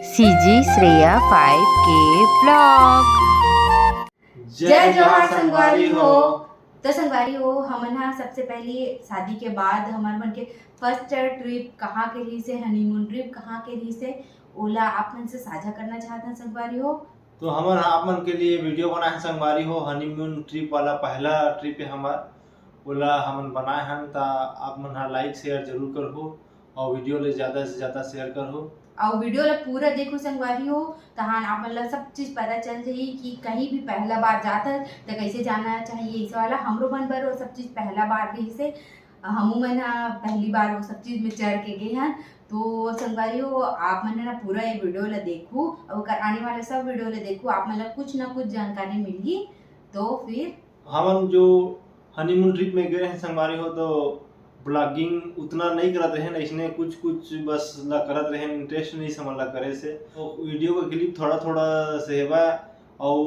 CG Shreya 5K blog. जय जोहार संगवारी हो। तो संगवारी हो हमन हा सबसे पहले शादी के बाद हमार मन के फर्स्ट ट्रिप कहाँ के रही से, हनीमून ट्रिप कहाँ के रही से, ओला आप मन से साझा करना चाहते हैं संगवारी हो। तो हमन आप मन के लिए वीडियो बनाए हैं संगवारी हो। हनीमून ट्रिप वाला पहला ट्रिप है हमार, ओला हमन बनाए हैं। ता आप मन हा लाइक शेयर जरूर करहो और वीडियो ले ज़्यादा से ज़्यादा शेयर करहो और वीडियो ला पूरा देखो संगवारी हो। तहां आप मन ला सब चीज पता चल जाही कि कहीं भी पहला बार जाता है तो कैसे जाना चाहिए। इस वाला हमरो मन पर वो सब चीज पहला बार रही से हमू मन हा पहली बार वो सब चीज में चढ़ के गए हैं। तो संगवारी हो आप मन ना पूरा ये वीडियो ला देखो और आने वाले सब वीडियो ला देखो, आप मन ला कुछ ना कुछ जानकारी मिली। तो फिर हमन जो हनीमून ट्रिप में गए हैं संगवारी हो तो ब्लॉगिंग उतना नहीं करत रहे, इसने कुछ कुछ बस ला करत रहे, इंटरेस्ट नहीं समझ ला करे से। तो वीडियो का क्लिप थोड़ा थोड़ा सेवा और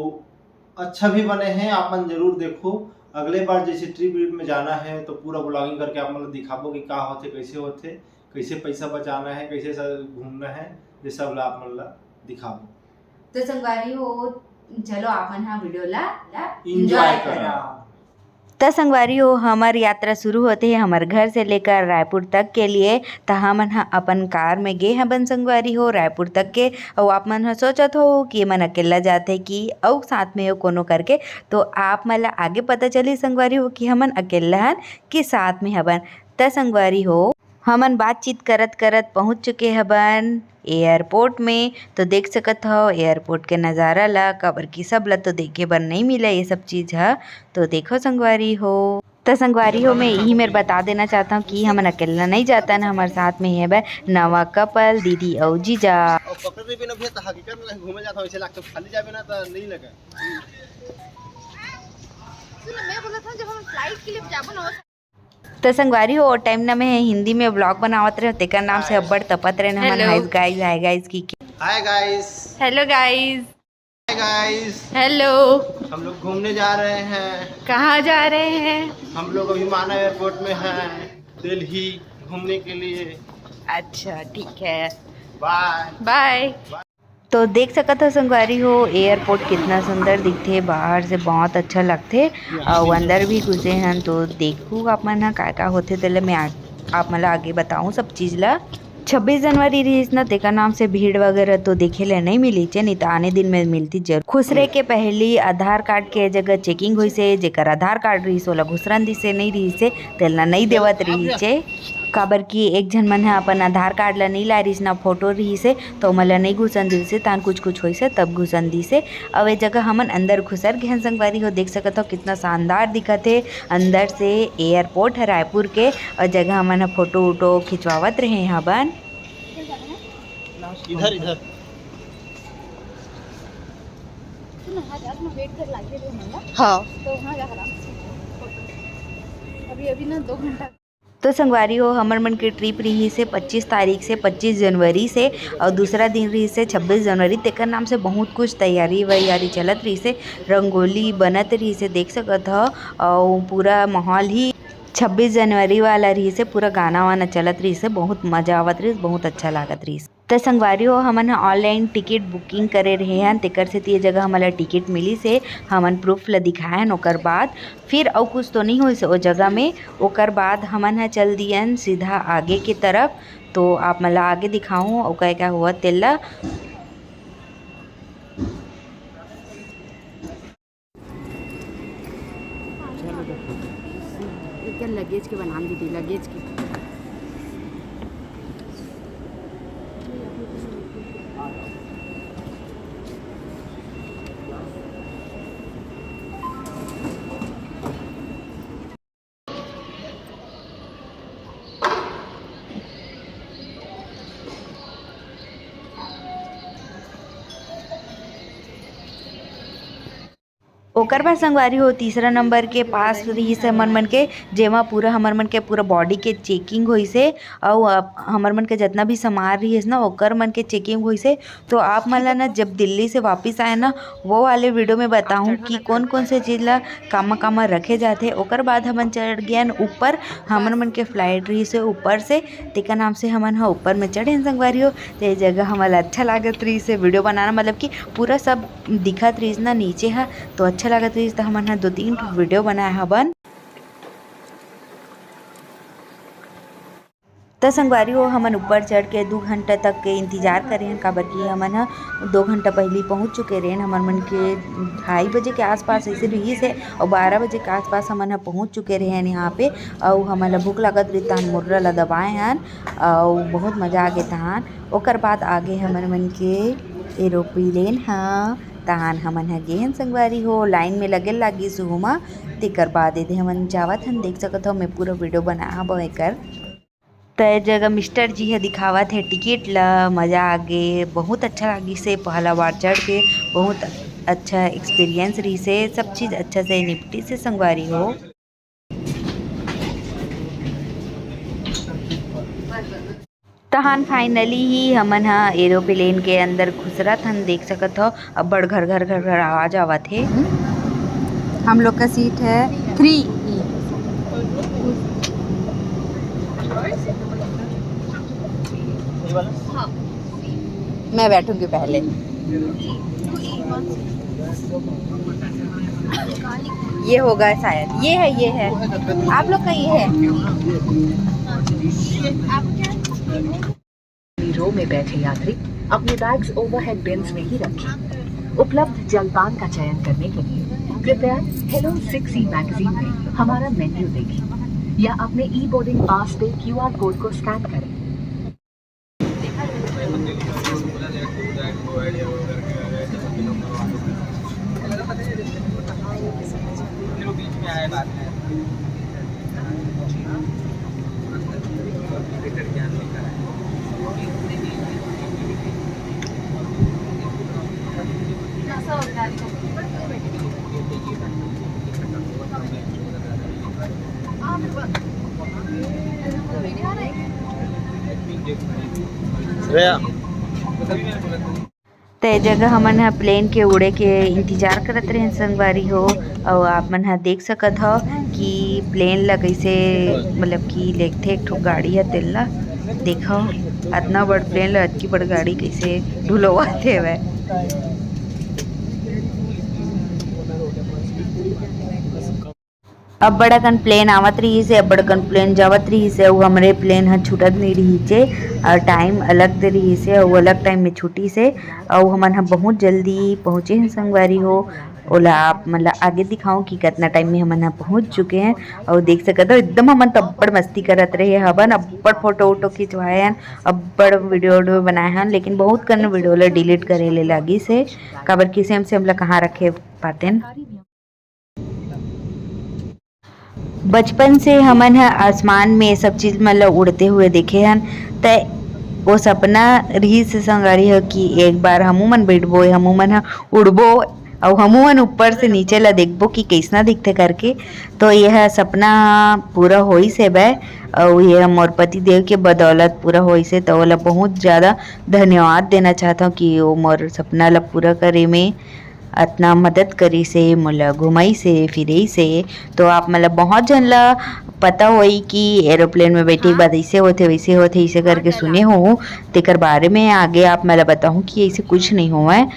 अच्छा भी बने हैं, आप मन जरूर देखो। अगले बार जैसे ट्रिप में जाना है तो पूरा ब्लॉगिंग करके आप मन दिखाबो कि का होते, कैसे होते, कैसे पैसा बचाना है, कैसे घूमना है, ये सब ला आप मन ला दिखाबो। तो संगवारी हो चलो आप मन हा वीडियो ला एंजॉय करा। तो संगवारी हो हमार यात्रा शुरू होते है हमार घर से लेकर रायपुर तक के लिए। तो हमन हा अपन कार में गे हैं बन संगवारी हो रायपुर तक के। और आप मन हा सोचत हो कि मन अकेला जाते कि और साथ में हो कोनो करके, तो आप मन ला आगे पता चली संगवारी हो कि हमन अकेला हन कि साथ में हबन। तो संगवारी हो हमन बातचीत करत करत पहुंच चुके हबन एयरपोर्ट में। तो देख सकत हो एयरपोर्ट के नज़ारा ला, काबर की सब ला तो देखे बर नहीं मिला ये सब चीज़ है। तो देखो संगवारी हो। तो संगवारी हो मैं यही मेरे बता देना चाहता हूँ कि हमन अकेला नहीं जाता ना, हमारे साथ में है बे नवा कपल दीदी और जीजा। पकड़ने पे ना भी तो हकीकत में घूमे जाता हूं, ऐसे लगता खाली जावे ना तो नहीं लगे। सुनो मैं बोला था जब हम फ्लाइट के लिए जाबो ना तो संगवारी हो टाइम ना मैं हिंदी में ब्लॉग बनावत रहे, तेकर नाम से अब्बड़ तपत रहे ना मन हाय गाइस की। Hi guys. Hello guys. Hi guys. Hello. हम लोग घूमने जा रहे हैं। कहाँ जा रहे हैं? हम लोग अभी माना एयरपोर्ट में हैं दिल्ली घूमने के लिए। अच्छा ठीक है, बाय बाय। तो देख सकत हो संगवारी हो एयरपोर्ट कितना सुंदर दिखते है, बाहर से बहुत अच्छा लगते और अंदर भी घुसे हैं। तो देखू आप मन हा का होते तेले मैं आप मला आगे बताऊँ सब चीज़ ला। 26 जनवरी रहीस ना, तेका नाम से भीड़ वगैरह तो देखे ले नहीं मिली चे, नहीं तो आने दिन में मिलती जरूर। खुसरे के पहली आधार कार्ड के जगह चेकिंग हुई से, जेकर आधार कार्ड रही ओला घुसरन दी से नहीं रही से तेला नहीं देवत रही चे। काबर की एक झन मन है अपन आधार कार्ड ला नहीं ला रही ना, फोटो रही से तो मला नहीं घुसन दी से, तान कुछ होई से तब घुसन दी से। अब ये जगह हमन अंदर घुसर गए संगवारी हो। देख सकत हो कितना शानदार दिखत है अंदर से एयरपोर्ट है रायपुर के। और जगह हमन फोटो वोटो खिंचवावत रहे हैं बन इधर इधर। सुनो आज मैं वेट कर लागे रे ना। हाँ तो वहां जा रहा अभी ना 2 घंटा। तो संगवारी हो हमर मन की ट्रिप रही से 25 तारीख से 25 जनवरी से, और दूसरा दिन रही से 26 जनवरी। तेकर नाम से बहुत कुछ तैयारी वैयारी चलत रही से, रंगोली बनत रही से देख सकत हो। और पूरा माहौल ही 26 जनवरी वाला रही से, पूरा गाना वाना चलत रही से, बहुत मजा आवत रही, बहुत अच्छा लागत रही। तो संगवारी हो हमन ऑनलाइन टिकट बुकिंग करे रहे हैं, तेकर से ये जगह हमारा टिकट मिली से हमन प्रूफ ला दिखाएन। ओकर बाद फिर और कुछ तो नहीं हुई से वो जगह में। ओकर बाद हमन चल दियन सीधा आगे की तरफ। तो आप मला आगे दिखाऊँ और क्या हुआ तेला। लगेज के बना दी थी लगेज की। ओकर बाद संगवारी हो तीसरा नंबर के पास रही से हमर मन के जेमा पूरा हमर मन के पूरा बॉडी के चेकिंग होई से और हमर मन के जितना भी सामान रही ना ओकर मन के चेकिंग होई से। तो आप मन ला ना जब दिल्ली से वापस आए ना वो वाले वीडियो में बताऊं कि कौन कौन से चीज़ ला कामा कामा रखे जाते। ओकर बाद हमन चढ़ गए ऊपर, हमन मन के फ्लाइट रही से ऊपर से तेका नाम से हमन हा ऊपर में चढ़े संगवारी हो। तो ये जगह हमारा अच्छा लागत रही से वीडियो बनाना, मतलब कि पूरा सब दिखत रही ना नीचे है तो अच्छा लागत रही। तो हमन 2-3 वीडियो बनाया हबन। तो संगवारी हो हमन ऊपर चढ़ के 2 घंटा तक के इंतज़ार करें, काबर कि हमन 2 घंटा पहले पहुंच चुके रहें। हमन मन के 2:30 बजे के आसपास ऐसे रही से और 12 बजे के आसपास हमन पहुंच चुके रहें यहाँ पे। और हमन भूख लागत रही तहन मुर्रा ला दबाए हन और बहुत मज़ा आ गए तहन। ओकर बाद आगे हमन मन के एरोप्लेन हाँ तहन हमन गे हन संगवारी हो, लाइन में लगे लागी सुहुमा। तेकर बाद एदे हमन जावत हन, देख सकत हो मैं पूरा वीडियो बनाया हब एकर। तो ये जगह मिस्टर जी है दिखावत है टिकट ला, मज़ा आ गए, बहुत अच्छा लगी से पहला बार चढ़ के, बहुत अच्छा एक्सपीरियंस रही से, सब चीज़ अच्छा से निपटी से संगवारी हो। तहन फाइनली ही हमन हा एरोप्लेन के अंदर घुसरत हन, देख सकत हो अब्बड़ घर घर घर घर आवाज आवत है। हम लोग का सीट है 3E। मैं बैठूंगी पहले। ये होगा शायद, ये है आप लोग का, ये है। रो में बैठे यात्री अपने बैग्स ओवरहेड बिन्स में ही रखें। उपलब्ध जलपान का चयन करने के लिए कृपया हेलो 6E मैगजीन में हमारा मेन्यू देखें या अपने ई बोर्डिंग पास पे QR कोड को स्कैन करें। तो जगह हमन प्लेन के उड़े के इंतजार करत रहे संगवारी हो। और आप मन देख सकत हो कि प्लेन ला कैसे मतलब कि लेगथे एक ठो गाड़ी है तेल ला, देखो इतना बड़ प्लेन ला अतकी बड़ गाड़ी कैसे ढुलवाथे है। अब बड़कन प्लेन आवत रही से, अब बड़कन प्लेन जावत रही से, और हमरे प्लेन ह छूटत नहीं रही से और टाइम अलग दे रही से और अलग टाइम में छुट्टी से। और हमन ह बहुत जल्दी पहुँचे हैं संगवारी हो। ओला आप मतलब आगे दिखाऊं कि कितना टाइम में हमन यहाँ पहुँच चुके हैं। और देख सकते हो एकदम हमन तो अब्बड़ मस्ती करत रहे हवन, अब्बड़ फोटो वोटो खिंचवाए हैं, अब्बड़ वीडियो बनाए हैं, लेकिन बहुत कन वीडियो ला डिलीट करे ले लगी से, काबर कि से हम लोग कहाँ रखे पाते हैं। बचपन से हमन है आसमान में सब चीज़ मतलब उड़ते हुए देखे हन। तो वो सपना रही से संगारी है कि एक बार हमू मन बैठबो, हमू मन उड़बो और हमू मन ऊपर से नीचे ला देखबो कि कैसना दिखते करके। तो यह सपना पूरा होई से बे और यह मोर पति देव के बदौलत पूरा होई से। तो ओला बहुत ज़्यादा धन्यवाद देना चाहता हूँ कि वो मोर सपना ला पूरा करे में इतना मदद करी से, मोला घुमाई से फिरई से। तो आप मतलब बहुत जन ला पता होई कि एरोप्लेन में बैठे के बाद ऐसे होते वैसे होते ऐसे करके सुने हो, तेकर बारे में आगे आप मतलब बताऊँ कि ऐसे कुछ नहीं हुआ है।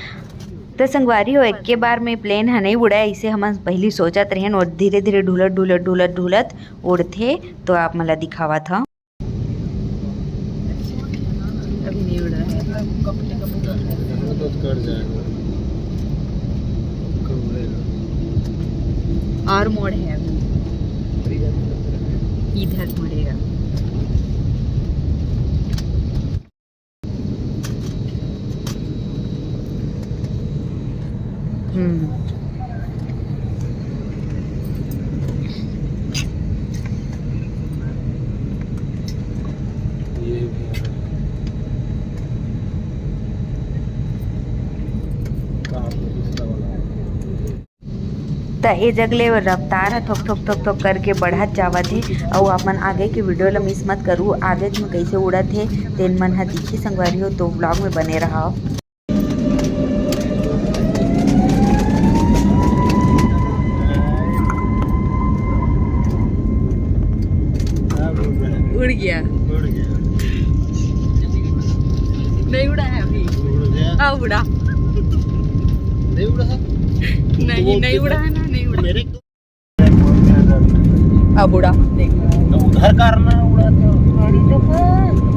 तो संगवारी हो एक के बार में प्लेन है नहीं उड़ा, ऐसे हम पहले सोचत रहे और धीरे धीरे ढूलत ढूलत ढूलत ढूलत उड़थे। तो आप मतलब दिखावा था अभी नहीं उड़ा है। और मोड़ है, इधर मुड़ेगा। त ए जगले रफ्तार ह थोक थोक थोक थोक करके बढ़त जावत हे अउ अपन आगे के वीडियो ला मिस मत करू। आगे में कैसे उड़त हे तेन मन ह दिखी संगवारी हो, तो व्लॉग में बने रहा। उड़ गया, नहीं उड़ा है अभी, अब उड़ा, नहीं उड़ा है, नहीं उड़ा है ना, नहीं उड़ा, अब उड़ा, देख उधर करना उड़ा तो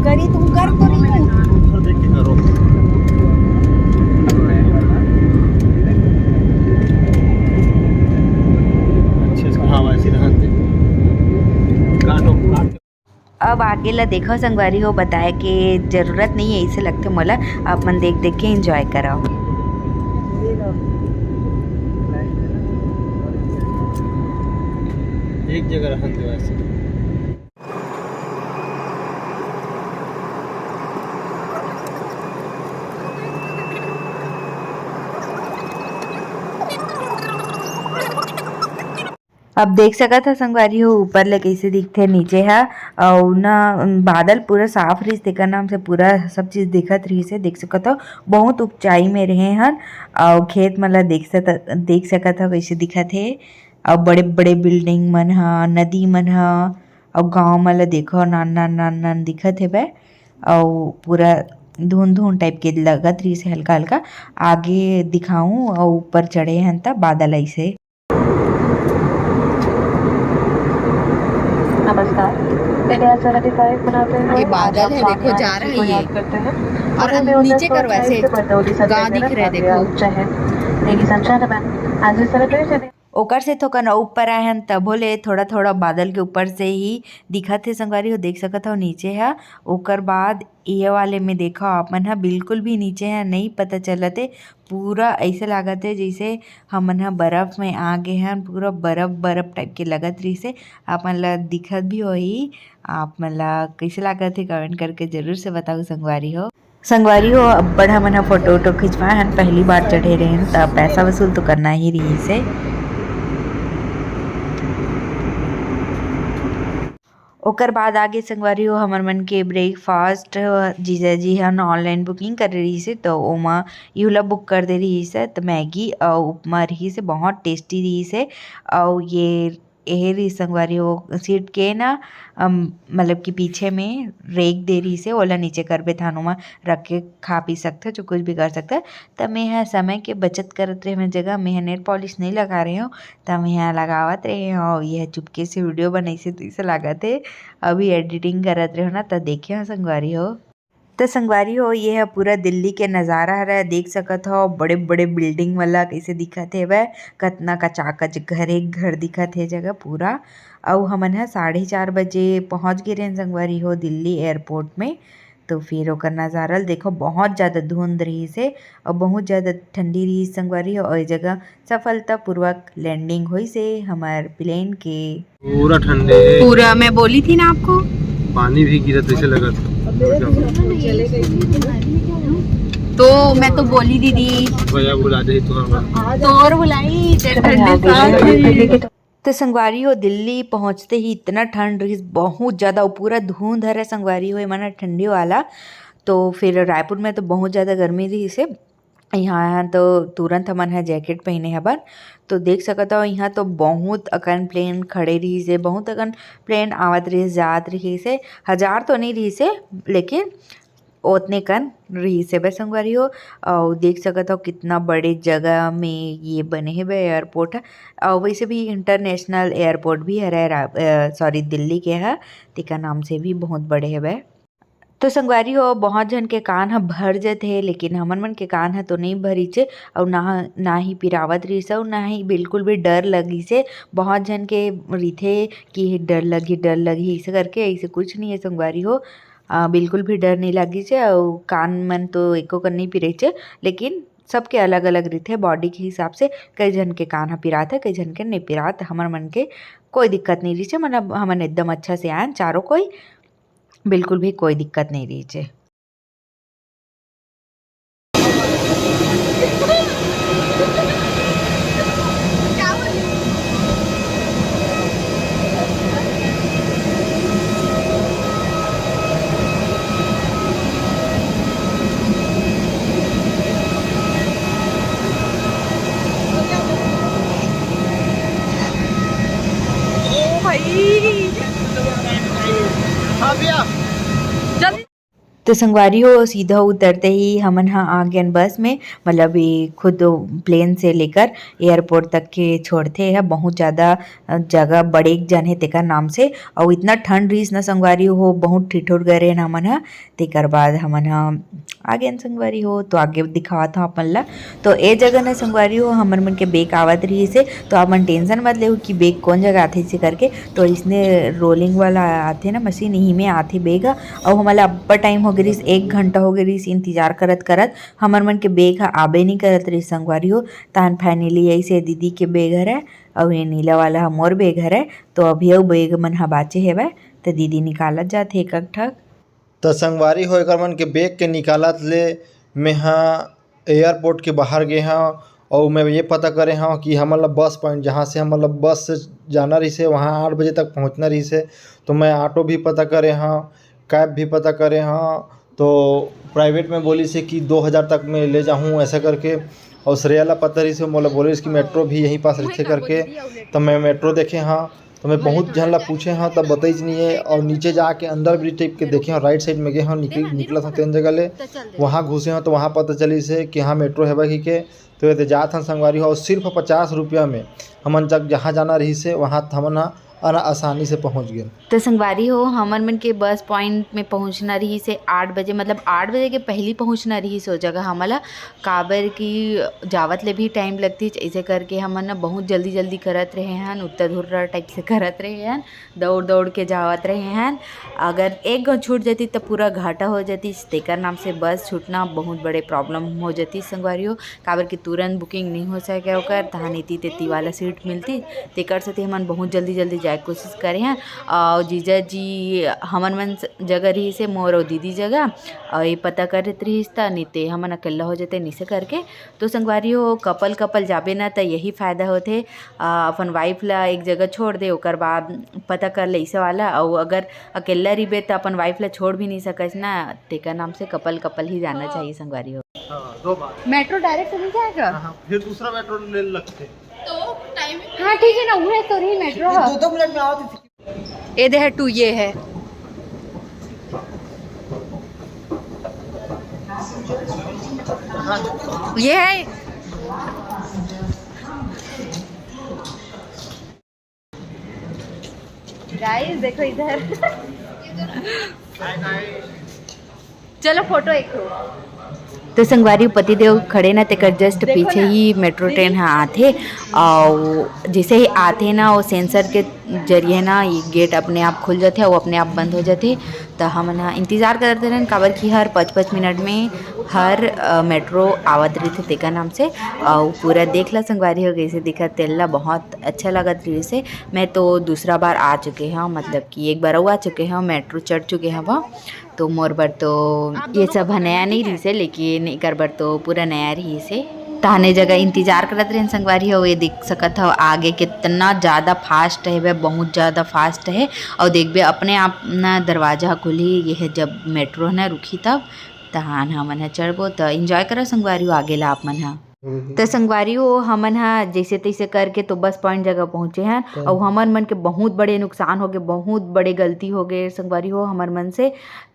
करी तुम कर तो रही हो, उधर देख के करो। अच्छे से हाँ वैसे रहते काटो काट। अब आगे ला देखो संगवारी हो, बताए कि जरूरत नहीं है ऐसे लगते मोला, अपन देख देख के एंजॉय कराओ। एक जगह रहते वैसे। अब देख सकत ह संगवारी हो ऊपर ले कैसे दिखथे, नीचे है और ना बादल पूरा साफ रहिस तेकर नाम से पूरा सब चीज दिखत रहिस है। देख सकत हो बहुत ऊंचाई में रहे हन और खेत मन ला देख सकत हो कैसे दिखत हे और बड़े बड़े बिल्डिंग मन ह, नदी मन ह और गांव मन ला देखो नान नान नान नान दिखत हे बे और पूरा धुंध धुंध टाइप के लगत रहिस है हल्का हल्का। आगे दिखाऊं और ऊपर चढ़े हन त बादल ऐसे। नमस्कार, इंडिया 75 बनाते हैं। ये बादल है, देखो जा रहा है ये, करते हैं और नीचे कर वैसे गाँव दिख रहा है, देखो Ladies and gentlemen, as we celebrate today, ओकर से थोकन ऊपर आए हन तभो ले थोड़ा थोड़ा बादल के ऊपर से ही दिखत हे संगवारी हो। देख सकत हो नीचे है, ओकर बाद ये वाले में देखो आपन ह बिल्कुल भी नीचे है नहीं पता चलत है। पूरा ऐसे लागत है जैसे हमन ह बर्फ में आ गए हैं, पूरा बर्फ बर्फ टाइप के लगत रही से। आपन ला दिखत भी होही, आप मन ला कैसे लागत है कमेंट करके जरूर से बताओ संगवारी हो। संगवारी हो अब्बड़ हमन ह फोटो वोटो खिंचवाए हन, पहली बार चढ़े रहे हैं तब पैसा वसूल तो करना ही रही से। ओकर बाद आगे संगवारी हो हमर मन के ब्रेकफास्ट जीजाजी हन ऑनलाइन बुकिंग कर रही से, तो ओमा यूला बुक कर दे रही से। तो मैगी और उपमा रही से, बहुत टेस्टी रही से। और ये रही संगवारी हो सीट के ना मतलब कि पीछे में रेक दे रही से, ओला नीचे करबे थानो में रख के खा पी सकते जो कुछ भी कर सकते। तब मैं यहाँ समय के बचत करत रहे मैं जगह मैं नेल पॉलिश नहीं लगा रही हूँ, तब मैं यहाँ लगावत रहे हो। यह चुपके से वीडियो बनाई से तो इसे लागत है अभी एडिटिंग करत रहे हो ना, तो देखे हो संगवारी हो। तो संगवारी हो ये है पूरा दिल्ली के नज़ारा है, देख सकत हो बड़े बड़े बिल्डिंग वाला कैसे दिखत है वह, कतना कचाकच घर एक घर दिखत है जगह पूरा। और हमन है 4:30 बजे पहुँच गए रहे संगवारी हो दिल्ली एयरपोर्ट में। तो फिर ओकर नज़ारा देखो बहुत ज़्यादा धुंध रही से और बहुत ज़्यादा ठंडी रही संगवारी हो। और जगह सफलतापूर्वक लैंडिंग हुई से हमार प्लेन के। पूरा ठंडे, पूरा मैं बोली थी ना आपको, पानी भी गिरत ऐसे लगा था। तो मैं तो बोली दीदी भैया बुला दे तो और बुलाई तो संगवारी हो दिल्ली पहुंचते ही इतना ठंड रही बहुत ज़्यादा, पूरा धुंध है संगवारी हो माना ठंडी वाला। तो फिर रायपुर में तो बहुत ज़्यादा गर्मी रही से, यहाँ तो तुरंत हमन है जैकेट पहने हबर। तो देख सकत हो यहाँ तो बहुत अकन प्लेन खड़े रही से, बहुत अकन प्लेन आवत रही जात रही से, 1000 तो नहीं रही से लेकिन उतने कन रही से बे संगवारी हो। और देख सकत हो कितना बड़े जगह में ये बने है बे एयरपोर्ट है। और वैसे भी इंटरनेशनल एयरपोर्ट भी है, सॉरी दिल्ली के है तेका नाम से भी बहुत बड़े है बे। तो संगवारी हो बहुत जन के कान ह भर जत है, लेकिन हमन मन के कान ह तो नहीं भरी से और ना ही पिरावत रही से और ना ही बिल्कुल भी डर लगी से। बहुत जन के रहीथे कि डर लगी ऐसे करके, ऐसे कुछ नहीं है संगवारी हो। बिल्कुल भी डर नहीं लगी से और कान मन तो एको कर नहीं पिरे से, लेकिन सबके अलग अलग रहीथे बॉडी के हिसाब से। कई जन के कान ह पिरात है, कई जन के नहीं पिरात। हमर मन के कोई दिक्कत नहीं रही से, मतलब हमन एकदम अच्छा से आए चारों, कोई बिल्कुल भी कोई दिक्कत नहीं रही है। तो संगवारी हो सीधा उतरते ही हमन हा आ गए बस में, मतलब ये खुद प्लेन से लेकर एयरपोर्ट तक के छोड़ते है। बहुत ज़्यादा जगह बड़े जन है तेकर नाम से, और इतना ठंड रहीस न संगवारी हो, बहुत ठिठुर गए रहे हमन हा। तेकर बाद हमन हा आ गए संगवारी हो, तो आगे दिखावत हूँ अपन ला। तो ए जगह न संगवारी हो हमन मन के बेग आवत रही से, तो अपन टेंशन मत ले कि बेग कौन जगह आथे से करके। तो इसने रोलिंग वाला आथे ना मशीन, यही में आथे बेग, और हमारा अब्बा टाइम हो गई 1 घंटा हो गई इंतजार करत करत, हमर मन के बेग हा आबे नहीं करत रही संगवारी हो। तहन फाइनली ऐसे दीदी के बेग हरे, और ये नीला वाला हा मोर बेग हरे। तो अभी अउ बेग मन हा बाचे हेवे, तो दीदी निकालत जाथे एक एक ठक। तो संगवारी हो एकर मन के बेग के निकालत ले मैं एयरपोर्ट के बाहर गए हाँ, और मैं ये पता करे हाँ कि हम मतलब बस पॉइंट जहाँ से हम मतलब बस से जाना रही से वहाँ 8 बजे तक पहुँचना रही से। तो मैं ऑटो भी पता करे हाँ, कैब भी पता करे हाँ। तो प्राइवेट में बोली से कि 2000 तक मैं ले जाऊँ ऐसा करके, और श्रेया ला पता रही से मोला बोले कि मेट्रो भी यहीं पास रखे करके। तो मैं मेट्रो देखे हाँ, तो मैं बहुत जन ला पूछे हाँ तब बताइज नहीं है। और नीचे जाके अंदर ब्रिज टाइप के देखे हाँ, राइट साइड में गए हाँ, निकला था 3 जगह ले, वहाँ घुसे हाँ। तो वहाँ पता चली से कि हाँ मेट्रो है भाई के। तो ये जात हन संगवारी हो, और सिर्फ 50 रुपया में हमन जब जहाँ जाना रही से वहाँ हमन आसानी से पहुँच गए। तो संगवारी हो हमन मन के बस पॉइंट में पहुंचना रही से 8 बजे, मतलब 8 बजे के पहली पहुंचना रही से। जगह हमला काबर की जावत ले भी टाइम लगती, ऐसे करके हमन बहुत जल्दी जल्दी करत रहे हैं, उत्तर धुर्रा टाइप से करत रहे हैं, दौड़ दौड़ के जावत रहे हैं। अगर एक गो छूट जाती तो पूरा घाटा हो जाती, तेकर नाम से बस छूटना बहुत बड़े प्रॉब्लम हो जाती संगवारी हो। काबर की तुरंत बुकिंग नहीं हो सके ओकर, तहाँ इति तेती वाला सीट मिलती, तेकर से हमन बहुत जल्दी जल्दी जाए कोशिश करे हैं। और जीजा जी हमन मन जगह रही से मोर और दीदी जगह, और ये पता करत रहीस त नीते हमन अकेला हो जाते निसे करके। तो संगवारी हो कपल कपल जाबे ना तो यही फ़ायदा होते, अपन वाइफ ला एक जगह छोड़ दे, ओकर बाद पता कर ले ऐसे वाला। और अगर अकेला रही तो अपन वाइफ ला छोड़ भी नहीं सकस ना, तेकर नाम से कपल कपल ही जाना चाहिए संगवारी हो। हाँ 2 बार मेट्रो डायरेक्ट नहीं जाएगा? हाँ, फिर दूसरा मेट्रो ले लगते। तो टाइम हाँ ठीक है ना, वो है तो रही मेट्रो 2 मिनट में आओ। ए दे है 2 ये है। ये है गाइस देखो इधर चलो फोटो एक तो संगवारी पतिदेव खड़े ना तेकर जस्ट पीछे ही मेट्रो ट्रेन हाँ आथे, और जैसे ही आथे ना वो सेंसर के जरिए ना ये गेट अपने आप खुल जाते और वो अपने आप बंद हो जाते। तो हम ना इंतज़ार करते रहें, काबर की हर 5-5 मिनट में हर मेट्रो आवत रही थे तेका नाम से। और पूरा देख ला संगवारी हो गई से दिखा तेल्ला बहुत अच्छा लगत रही से। मैं तो दूसरा बार आ चुके हैं, मतलब कि एक बार वो आ चुके हैं, मेट्रो चढ़ चुके हैं वहाँ। तो मोर बर तो ये सब नया नहीं रही से, लेकिन एक बार तो पूरा नया रही से। ताने जगह इंतजार करत रहे संगवारी हो, ये देख सकत हो आगे कितना ज़्यादा फास्ट है, वह बहुत ज़्यादा फास्ट है। और देख बे अपने आप ना दरवाज़ा खुली, ये है जब मेट्रो ना रुकी तब तहान हमन हा चढ़बो। तो एंजॉय करो संगवारी हो आगे ला आप मन हा। तो संगवारी हो हमन हा जैसे तैसे करके तो बस पॉइंट जगह पहुँचे हैं, और हमन मन के बहुत बड़े नुकसान हो गए, बहुत बड़े गलती हो गए संगवारी हो हमर मन से।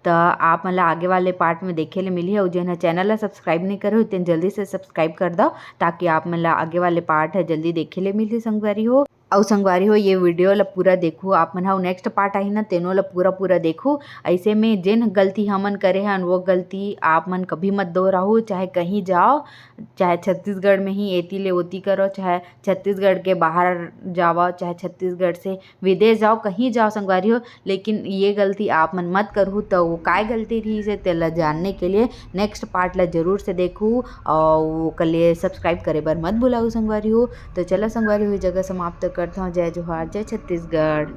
तो आप मतलब आगे वाले पार्ट में देखे ले मिली है। और जो है चैनल ला सब्सक्राइब नहीं करो इतने जल्दी से सब्सक्राइब कर दो, ताकि आप मतलब आगे वाले पार्ट है जल्दी देखे ले मिली संगवारी हो। और संगवारी हो ये वीडियो ला पूरा देखो आप मन हा, नेक्स्ट पार्ट आई ना तेनों ला पूरा देखो। ऐसे में जिन गलती हमन करे हैं वो गलती आप मन कभी मत दोहराओ, चाहे कहीं जाओ, चाहे छत्तीसगढ़ में ही एती ले ओती करो, चाहे छत्तीसगढ़ के बाहर जाओ, चाहे छत्तीसगढ़ से विदेश जाओ, कहीं जाओ संगवारी हो, लेकिन ये गलती आप मन मत करूँ। तो वो काय गलती रही से तेला जानने के लिए नेक्स्ट पार्ट ला जरूर से देखूँ, और वो के लिए सब्सक्राइब करे बर मत भुलाओ संगवारी हो। तो चलो संगवारी हो जगह समाप्त करता हूँ। जय जोहार, जय छत्तीसगढ़।